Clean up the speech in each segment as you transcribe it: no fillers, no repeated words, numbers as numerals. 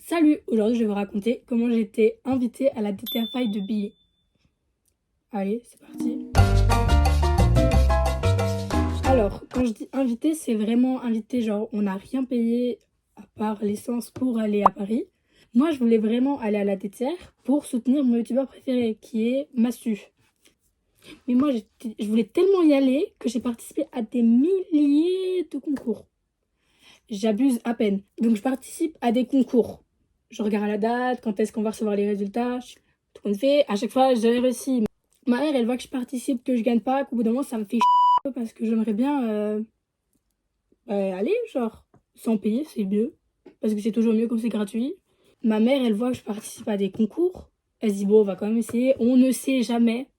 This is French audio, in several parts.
Salut, aujourd'hui je vais vous raconter comment j'ai été invitée à la DTR Fight de billets. Allez, c'est parti. Alors, quand je dis invité, c'est vraiment invité, genre on n'a rien payé à part l'essence pour aller à Paris. Moi, je voulais vraiment aller à la DTR pour soutenir mon youtubeur préféré qui est Massu. Mais moi, je voulais tellement y aller que j'ai participé à des milliers de concours. J'abuse à peine. Donc, je participe à des concours. Je regarde la date, quand est-ce qu'on va recevoir les résultats, tout qu'on fait. À chaque fois, j'ai réussi. Ma mère, elle voit que je participe, que je gagne pas, qu'au bout d'un moment, ça me fait parce que j'aimerais bien aller, genre, sans payer, c'est mieux. Parce que c'est toujours mieux quand c'est gratuit. Ma mère, elle voit que je participe à des concours. Elle se dit, bon, on va quand même essayer. On ne sait jamais.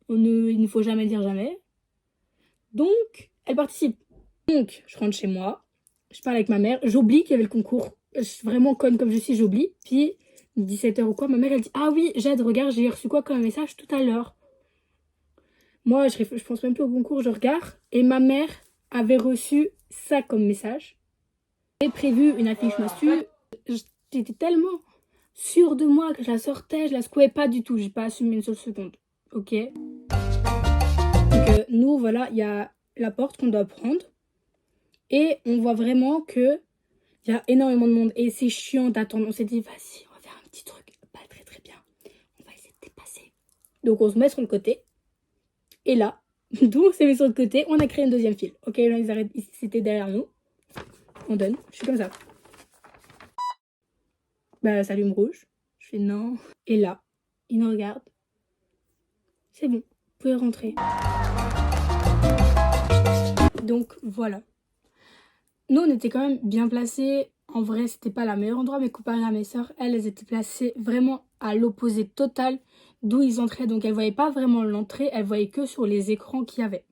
Il ne faut jamais dire jamais. Donc, elle participe. Donc, je rentre chez moi. Je parle avec ma mère. J'oublie qu'il y avait le concours. Je suis vraiment conne comme je suis, j'oublie. Puis, 17h ou quoi, ma mère, elle dit, ah oui, Jade, regarde, j'ai reçu quoi comme message tout à l'heure. Moi, je pense même plus au concours, je regarde. Et ma mère avait reçu ça comme message. J'avais prévu une affiche Massu. J'étais tellement sûre de moi que je la sortais, je la secouais pas du tout. J'ai pas assumé une seule seconde. Ok. Donc, nous, voilà, il y a la porte qu'on doit prendre. Et on voit vraiment que il y a énormément de monde. Et c'est chiant d'attendre. On s'est dit, vas-y, on va faire un petit truc. Pas très très bien. On va essayer de dépasser. Donc, on se met sur le côté. Et là, d'où on s'est mis sur le côté, on a créé une deuxième file. Ok, là, ils arrêtent. C'était derrière nous. On donne. Je suis comme ça. Bah, ça allume rouge. Je fais non. Et là, ils nous regardent. C'est bon. Vous pouvez rentrer. Donc, voilà. Nous, on était quand même bien placés. En vrai, c'était pas le meilleur endroit, mais comparé à mes sœurs, elles étaient placées vraiment à l'opposé total d'où ils entraient. Donc, elles voyaient pas vraiment l'entrée, elles voyaient que sur les écrans qu'il y avait.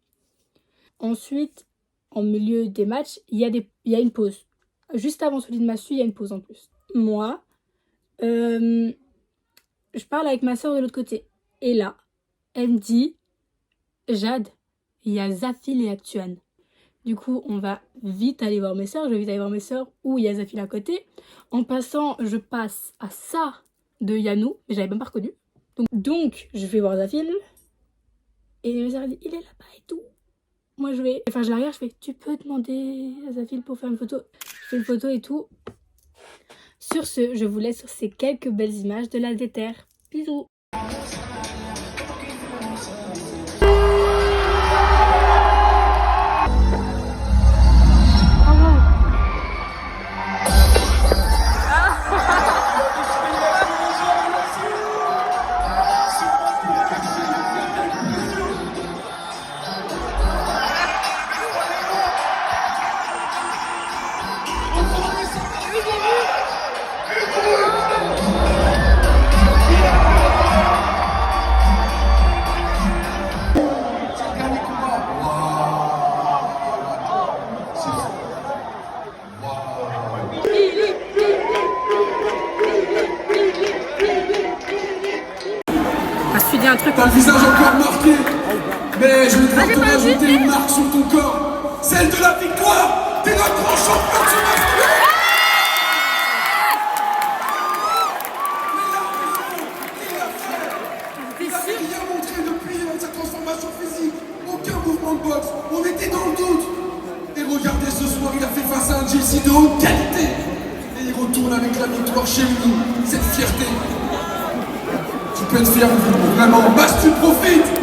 Ensuite, en milieu des matchs, il y a une pause. Juste avant celui de Massu, il y a une pause en plus. Moi, je parle avec ma sœur de l'autre côté. Et là, elle me dit, Jade, il y a Zafil et Actuan. Du coup, on va vite aller voir mes sœurs. Je vais vite aller voir mes sœurs où il y a Zafil à côté. En passant, je passe à ça de Yanou. Mais je l'avais même pas reconnu. Donc, je vais voir Zafil. Et mes sœurs disent, il est là-bas et tout. Moi, je l'arrière, je fais, tu peux demander à Zafil pour faire une photo. Je fais une photo et tout. Sur ce, je vous laisse sur ces quelques belles images de la DTR. Bisous. Un truc. T'as le visage encore marqué, mais je vais devoir te rajouter une marque sur ton corps, celle de la victoire. T'es notre grand champion du masculin. Il avait rien montré depuis sa transformation physique, aucun mouvement de boxe, on était dans le doute. Et regardez ce soir, il a fait face à un GC de haute qualité. Et il retourne avec la victoire chez nous, cette fierté. Tu peux être fier, vraiment, Massu, tu profites.